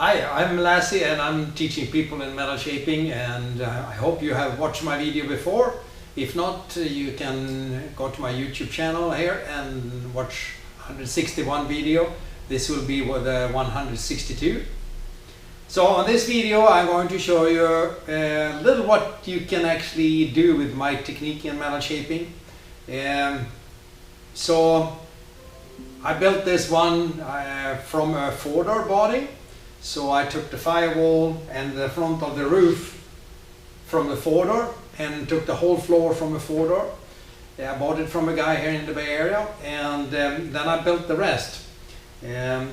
Hi, I'm Lazze and I'm teaching people in metal shaping, and I hope you have watched my video before. If not, you can go to my YouTube channel here and watch 161 video. This will be with 162. So on this video I'm going to show you a little what you can actually do with my technique in metal shaping. So I built this one from a 4-door body. So I took the firewall and the front of the roof from the 4-door and took the whole floor from a 4-door. I bought it from a guy here in the Bay Area, and then I built the rest.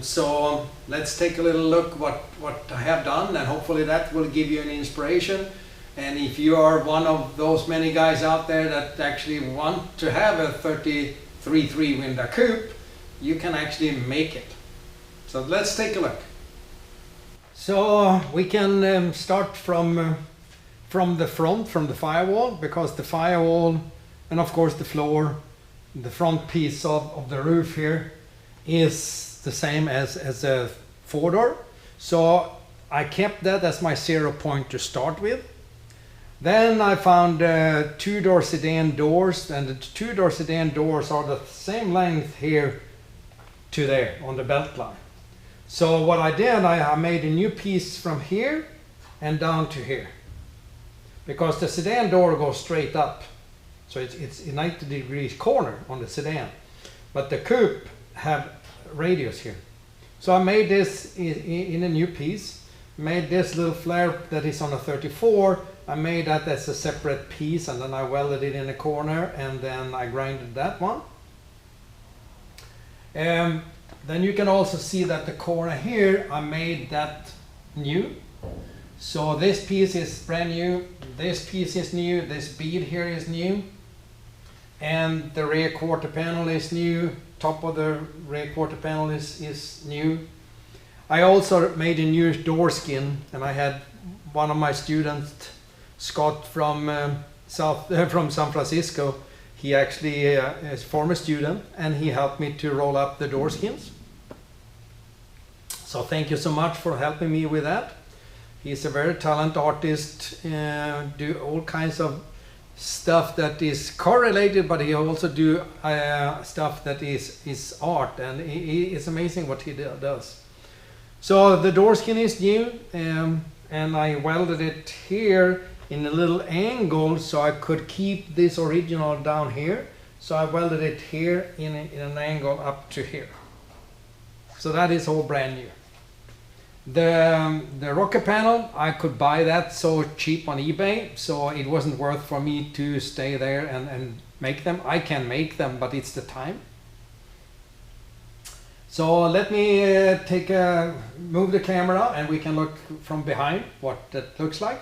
So let's take a little look what I have done, and hopefully that will give you an inspiration. And if you are one of those many guys out there that actually want to have a 33 window coupe, you can actually make it. So let's take a look. So we can start from the front, from the firewall, because the firewall and of course the floor, the front piece of the roof here is the same as a 4-door. So I kept that as my 0 point to start with. Then I found 2-door sedan doors, and the 2-door sedan doors are the same length here to there on the belt line. So what I did, I made a new piece from here and down to here, because the sedan door goes straight up, so it's a 90 degrees corner on the sedan, but the coupe have radius here. So I made this in a new piece, made this little flare that is on a 34. I made that as a separate piece, and then I welded it in a corner, and then I grinded that one. Then you can also see that the corner here, I made that new. So this piece is brand new, this piece is new, this bead here is new, and the rear quarter panel is new, top of the rear quarter panel is new. I also made a new door skin, and I had one of my students, Scott from San Francisco. He actually is a former student, and he helped me to roll up the door skins. So thank you so much for helping me with that. He's a very talented artist, do all kinds of stuff that is correlated, but he also do stuff that is art, and it's amazing what he does. So the door skin is new, and I welded it here in a little angle so I could keep this original down here. So I welded it here in an angle up to here. So that is all brand new. The rocker panel, I could buy that so cheap on eBay, so it wasn't worth for me to stay there and make them. I can make them, but it's the time. So let me move the camera, and we can look from behind what that looks like.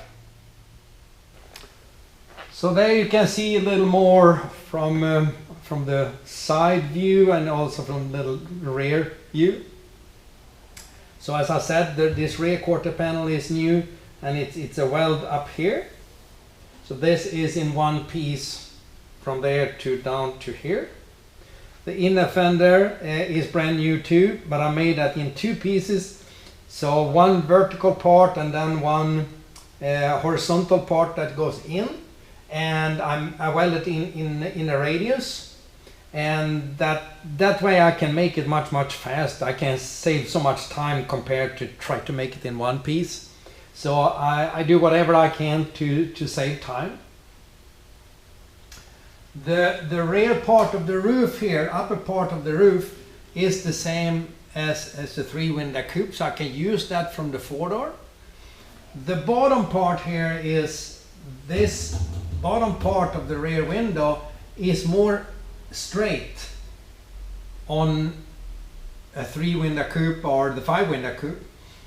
So there you can see a little more from the side view, and also from the rear view. So as I said, this rear quarter panel is new, and it's a weld up here. So this is in one piece from there to down to here. The inner fender is brand new too, but I made that in two pieces. So one vertical part and then one horizontal part that goes in. And I welded in a radius. And that way I can make it much faster. I can save so much time compared to try to make it in one piece. So I do whatever I can to save time. The rear part of the roof here, upper part of the roof, is the same as the 3-window coupe, so I can use that from the 4-door. The bottom part here is this bottom part of the rear window is more straight on a 3-window coupe or the 5-window coupe,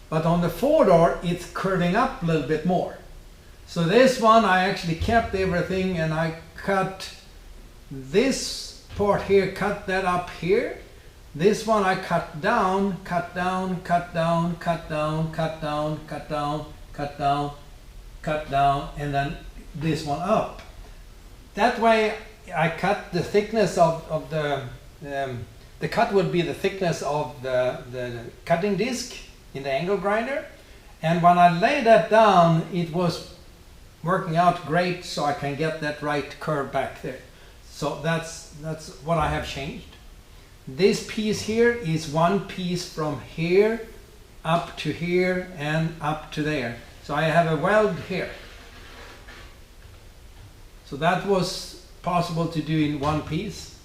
but on the 4-door it's curving up a little bit more. So this one I actually kept everything, and I cut this part here, cut that up here. This one I cut down, cut down, cut down, cut down, cut down, cut down, cut down, cut down, and then this one up. That way I cut the thickness of the cut would be the thickness of the cutting disc, in the angle grinder. And when I lay that down, it was working out great, so I can get that right curve back there. So that's what I have changed. This piece here is one piece from here up to here and up to there. So I have a weld here. So that was possible to do in one piece.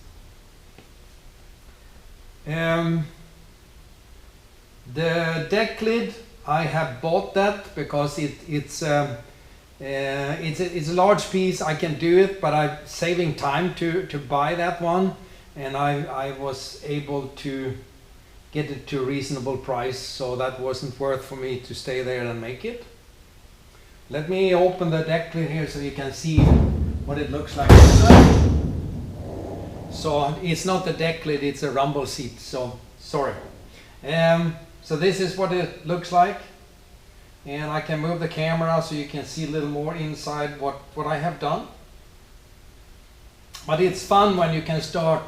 The deck lid, I have bought that because it's a large piece. I can do it, but I'm saving time to buy that one, and I was able to get it to a reasonable price, so that wasn't worth for me to stay there and make it. Let me open the deck lid here so you can see what it looks like inside. So it's not the deck lid, it's a rumble seat, so sorry. So this is what it looks like, and I can move the camera so you can see a little more inside what I have done. But it's fun when you can start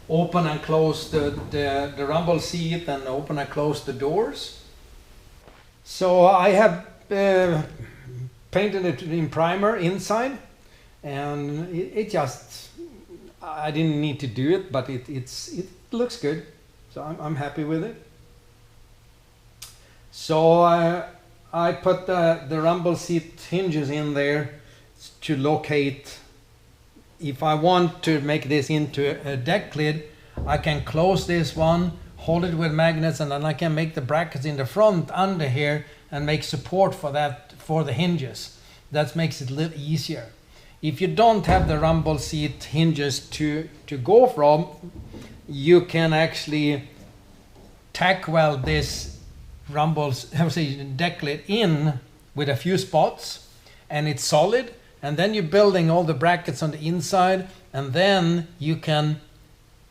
open and close the rumble seat and open and close the doors. So I have painted it in primer inside, and it just, I didn't need to do it, but it looks good, so I'm happy with it. So I put the rumble seat hinges in there to locate. If I want to make this into a deck lid, I can close this one, hold it with magnets, and then I can make the brackets in the front under here and make support for that, for the hinges. That makes it a little easier. If you don't have the rumble seat hinges to go from, you can actually tack weld this deck lid in with a few spots, and it's solid, and then you're building all the brackets on the inside, and then you can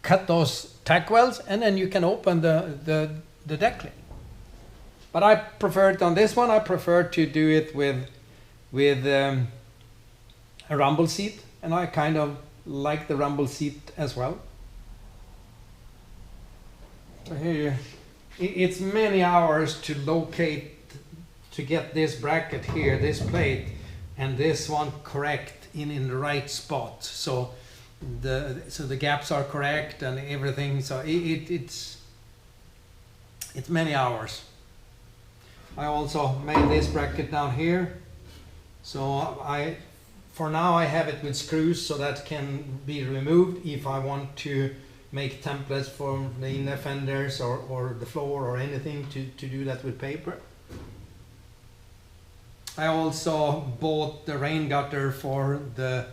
cut those tack welds, and then you can open the deck lid. But I prefer it on this one. I prefer to do it with a rumble seat, and I kind of like the rumble seat as well. So here it's many hours to locate, to get this bracket here, this plate, and this one correct in the right spot. So the gaps are correct and everything. So it's many hours. I also made this bracket down here. So for now I have it with screws, so that can be removed if I want to make templates for the inner fenders or the floor or anything, to do that with paper. I also bought the rain gutter for the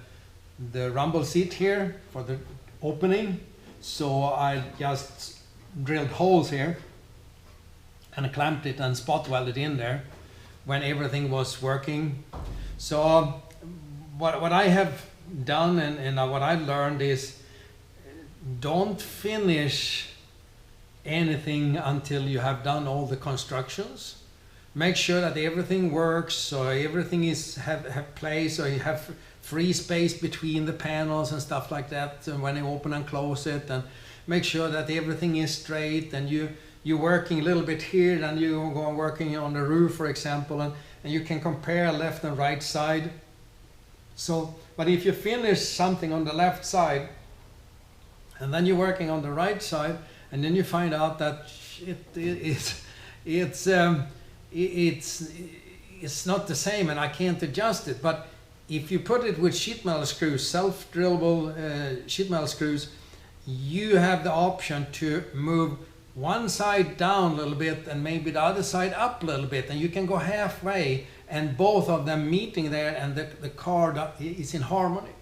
rumble seat here, for the opening. So I just drilled holes here and clamped it and spot welded in there when everything was working. So what I have done and what I learned is, don't finish anything until you have done all the constructions. Make sure that everything works, so everything is have place, so you have free space between the panels and stuff like that, and when you open and close it, and make sure that everything is straight, and you're working a little bit here, then you go working on the roof, for example, and you can compare left and right side. So, but if you finish something on the left side, and then you're working on the right side, and then you find out that it's not the same, and I can't adjust it. But if you put it with sheet metal screws, self-drillable sheet metal screws, you have the option to move one side down a little bit and maybe the other side up a little bit, and you can go halfway, and both of them meeting there, and the car is in harmony.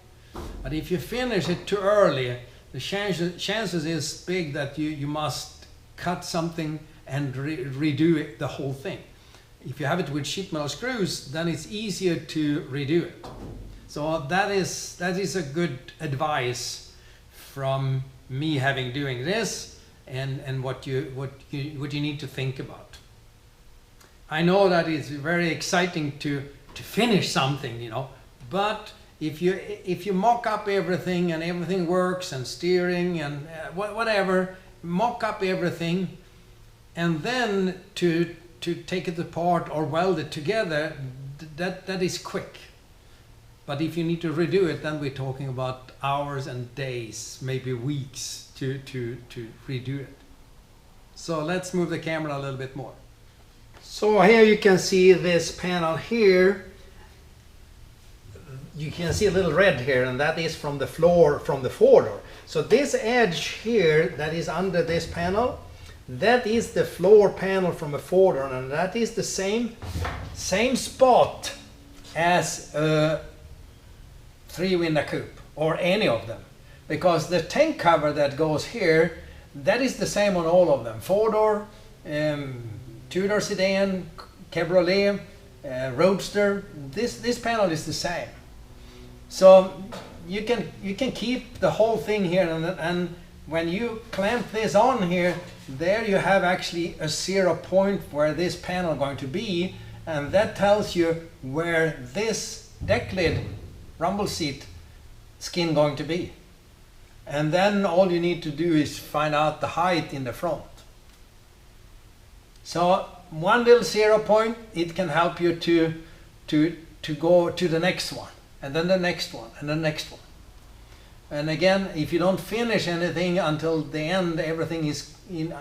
But if you finish it too early, the chances is big that you must cut something and redo it, the whole thing. If you have it with sheet metal screws, then it's easier to redo it. So that is a good advice from me, having doing this, and what you need to think about. I know that it's very exciting to finish something, you know, but if you mock up everything and everything works, and steering and whatever, mock up everything, and then to to take it apart or weld it together, that is quick. But if you need to redo it, then we're talking about hours and days, maybe weeks to redo it. So let's move the camera a little bit more. So here you can see this panel here. You can see a little red here, and that is from the floor from the four-door. So this edge here that is under this panel, that is the floor panel from a four-door, and that is the same spot as a three-window coupe or any of them, because the tank cover that goes here, that is the same on all of them. Four-door, two-door sedan, cabriolet, roadster. This panel is the same. So you can keep the whole thing here, and when you clamp this on here, there you have actually a 0 point where this panel is going to be, and that tells you where this deck lid rumble seat skin going to be. And then all you need to do is find out the height in the front. So one little 0 point, it can help you to go to the next one, and then the next one, and the next one. And again, if you don't finish anything until the end, everything is in,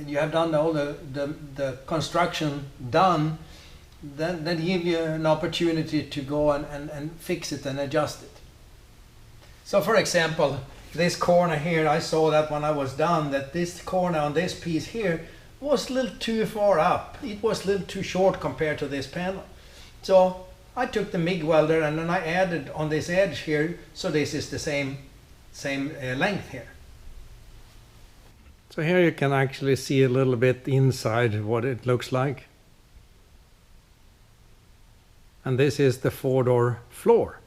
you have done all the construction done, then give you an opportunity to go and fix it and adjust it. So for example, this corner here, I saw that when I was done, that this corner on this piece here was a little too far up. It was a little too short compared to this panel. So I took the MIG welder and then I added on this edge here, so this is the same length here. So here you can actually see a little bit inside what it looks like. And this is the four-door floor.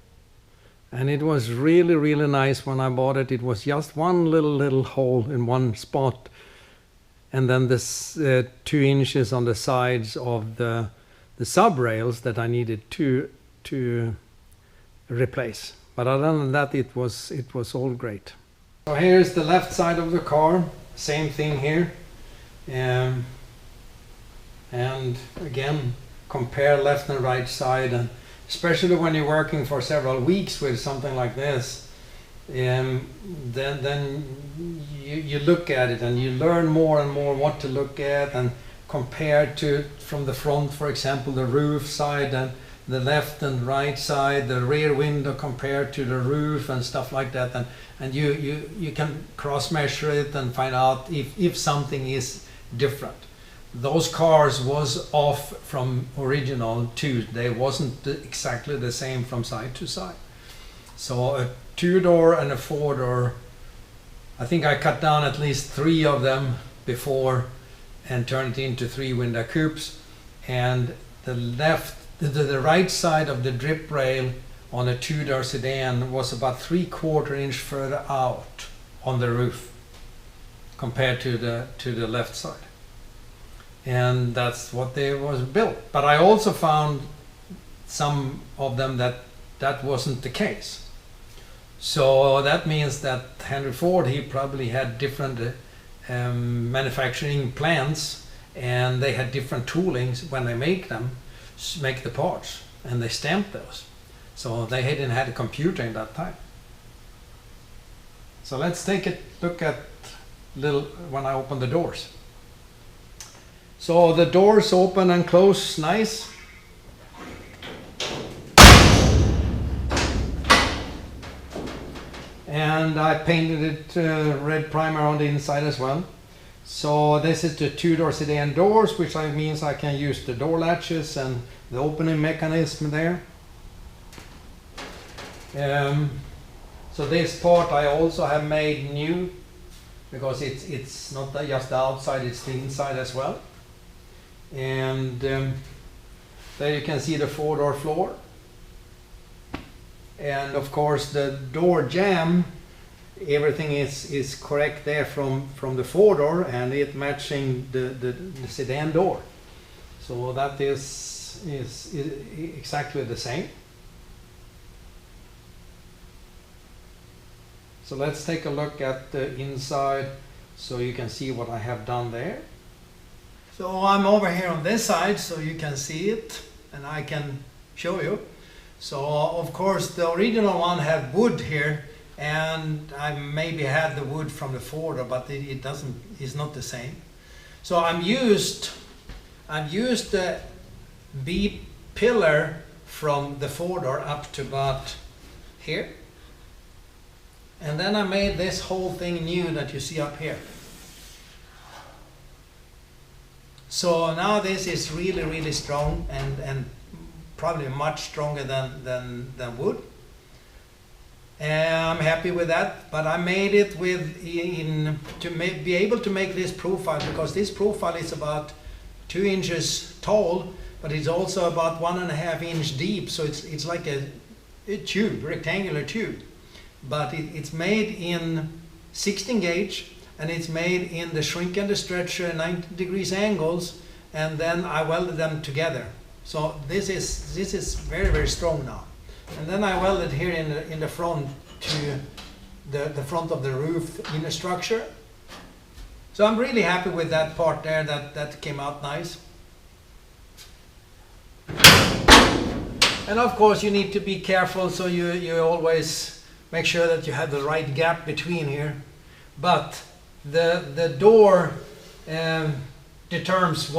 And it was really, really nice when I bought it. It was just one little hole in one spot. And then this 2 inches on the sides of the sub rails that I needed to replace. But other than that, it was all great. So here's the left side of the car. Same thing here. And again, compare left and right side, and especially when you're working for several weeks with something like this, then you look at it and you learn more and more what to look at, and compare to from the front, for example, the roof side and the left and right side, the rear window compared to the roof and stuff like that, and you can cross measure it and find out if something is different. Those cars was off from original too. They wasn't exactly the same from side to side. So a two-door and a four-door, I think I cut down at least 3 of them before and turned it into 3-window coupes. And the right side of the drip rail on a two-door sedan was about 3/4 inch further out on the roof compared to the left side. And that's what they was built. But I also found some of them that wasn't the case. So that means that Henry Ford, he probably had different manufacturing plants, and they had different toolings when they make the parts, and they stamped those. So they hadn't had a computer in that time. So let's take a look at when I open the doors. So the doors open and close nice. And I painted it red primer on the inside as well. So this is the two-door sedan doors, which means I can use the door latches and the opening mechanism there. So this part I also have made new, because it's not just the outside, it's the inside as well. And there you can see the four-door floor. And of course the door jamb, everything is correct there from the four-door, and it matching the sedan door. So that is exactly the same. So let's take a look at the inside so you can see what I have done there. So I'm over here on this side so you can see it and I can show you. So of course the original one had wood here, and I maybe had the wood from the Forder, but it's not the same. So I've used the B pillar from the Forder up to about here. And then I made this whole thing new that you see up here. So now this is really, really strong and probably much stronger than wood. And I'm happy with that, but I made it be able to make this profile, because this profile is about 2 inches tall, but it's also about 1.5 inch deep, so it's like a tube, rectangular tube. But it's made in 16 gauge, and it's made in the shrink and the stretcher 90 degrees angles, and then I welded them together. So this is very, very strong now. And then I welded here in the front to the front of the roof in the structure. So I'm really happy with that part there, that came out nice. And of course you need to be careful, so you always make sure that you have the right gap between here. But the door determines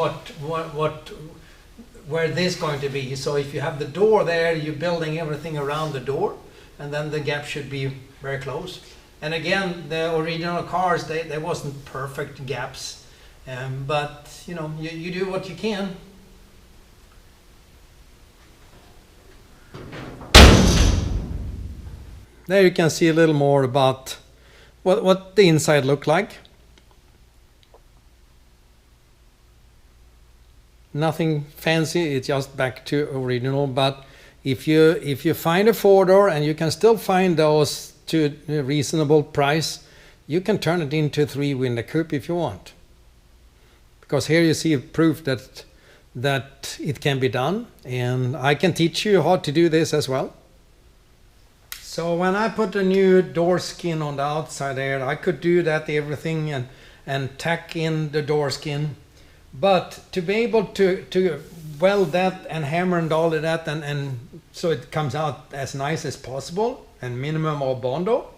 where this is going to be. So if you have the door there, you're building everything around the door, and then the gap should be very close. And again, the original cars, they wasn't perfect gaps, but you know, you do what you can. There you can see a little more about what the inside looked like. Nothing fancy, it's just back to original. But if you find a 4-door, and you can still find those to a reasonable price, you can turn it into a 3-window coupe if you want. Because here you see proof that it can be done, and I can teach you how to do this as well. So when I put a new door skin on the outside there, I could do that everything and tack in the door skin. But to be able to weld that and hammer and all of that, and so it comes out as nice as possible and minimum of bondo,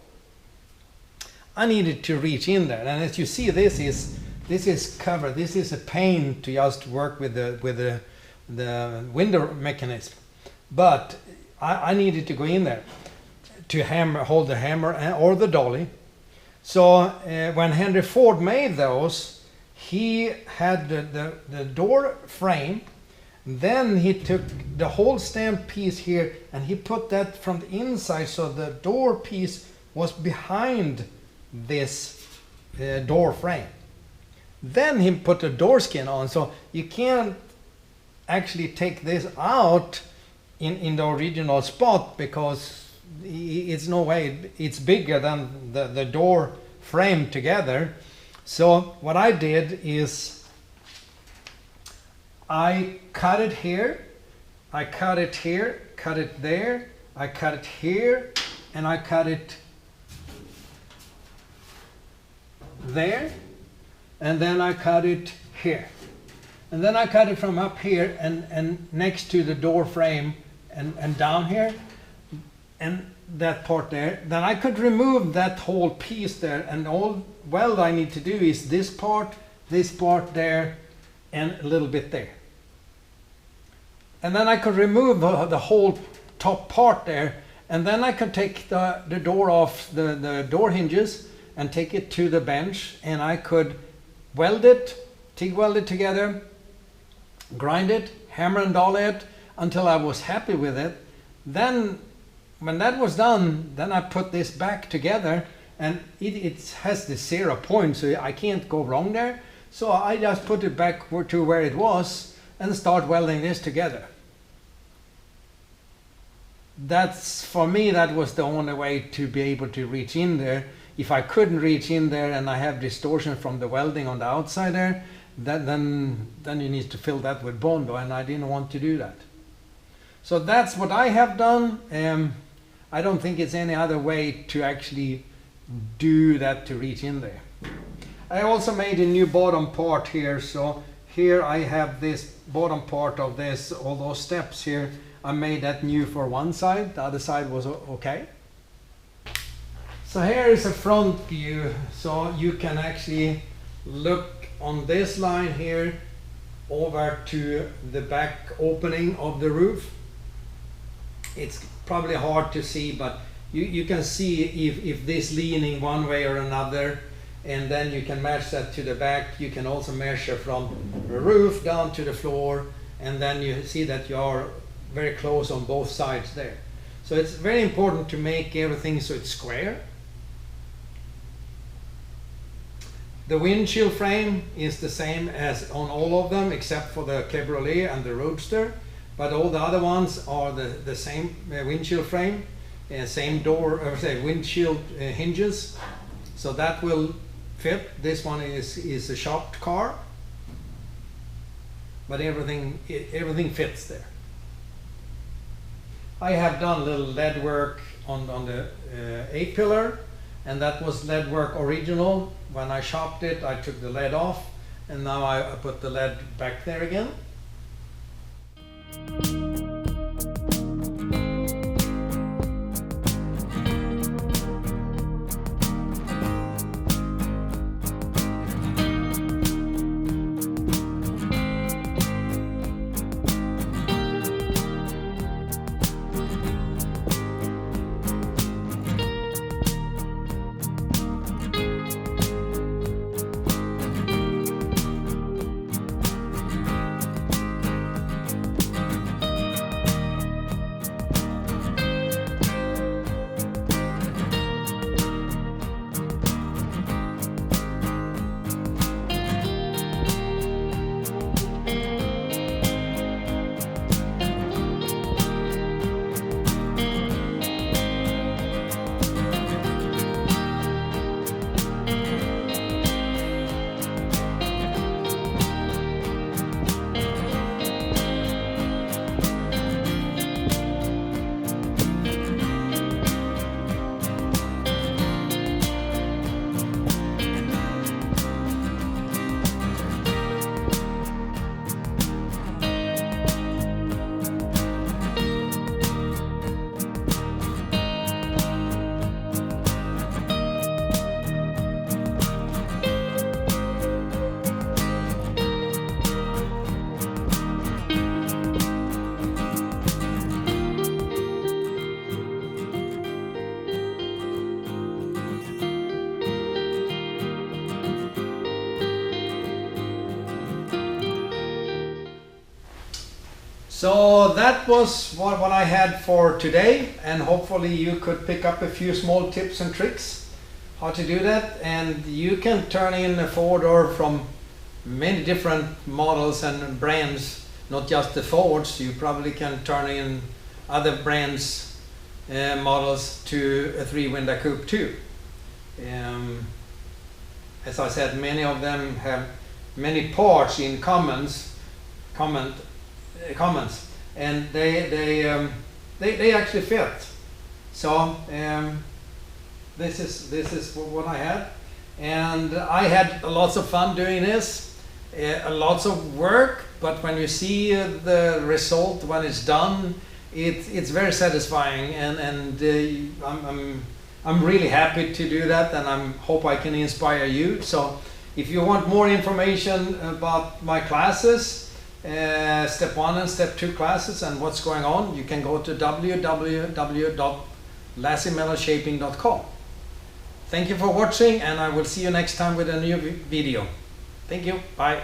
I needed to reach in there. And as you see, this is covered. This is a pain to just work with the window mechanism. But I needed to go in there to hold the hammer or the dolly. So when Henry Ford made those, he had the door frame, then he took the whole stamp piece here and he put that from the inside, so the door piece was behind this door frame. Then he put the door skin on, so you can't actually take this out in the original spot, because it's no way, it's bigger than the door frame together. So what I did is I cut it here, I cut it here, cut it there, I cut it here, and I cut it there, and then I cut it here. And then I cut it from up here and next to the door frame and down here, and that part there. Then I could remove that whole piece there, and all weld I need to do is this part there, and a little bit there. And then I could remove the whole top part there, and then I could take the door off the door hinges and take it to the bench, and I could weld it, TIG weld it together, grind it, hammer and dolly it until I was happy with it. Then when that was done, then I put this back together, and it has the 0 point, so I can't go wrong there. So I just put it back to where it was and start welding this together. That's, for me, that was the only way to be able to reach in there. If I couldn't reach in there and I have distortion from the welding on the outside there, then you need to fill that with bondo, and I didn't want to do that. So that's what I have done. I don't think it's any other way to actually do that to reach in there. I also made a new bottom part here, so here I have this bottom part of this, all those steps here, I made that new for one side, the other side was okay. So here is a front view, so you can actually look on this line here over to the back opening of the roof. It's probably hard to see, but you can see if this leaning one way or another, and then you can match that to the back. You can also measure from the roof down to the floor, and then you see that you are very close on both sides there. So it's very important to make everything so it's square. The windshield frame is the same as on all of them except for the Cabriolet and the Roadster, but all the other ones are the same windshield frame, same door, windshield hinges, so that will fit. This one is a shopped car, but everything fits there. I have done a little lead work on the A-pillar, and that was lead work original. When I shopped it, I took the lead off, and now I put the lead back there again. So that was what I had for today, and hopefully you could pick up a few small tips and tricks how to do that. And you can turn in a four-door from many different models and brands, not just the Fords. You probably can turn in other brands models to a three-window coupe too. As I said, many of them have many parts in comments, and they actually fit. So this is what I had, and I had lots of fun doing this. Lots of work, but when you see the result when it's done, it's very satisfying, and I'm really happy to do that, and I hope I can inspire you. So if you want more information about my classes, step 1 and step 2 classes and what's going on, you can go to www.lazzemetalshaping.com. Thank you for watching, and I will see you next time with a new video. Thank you. Bye.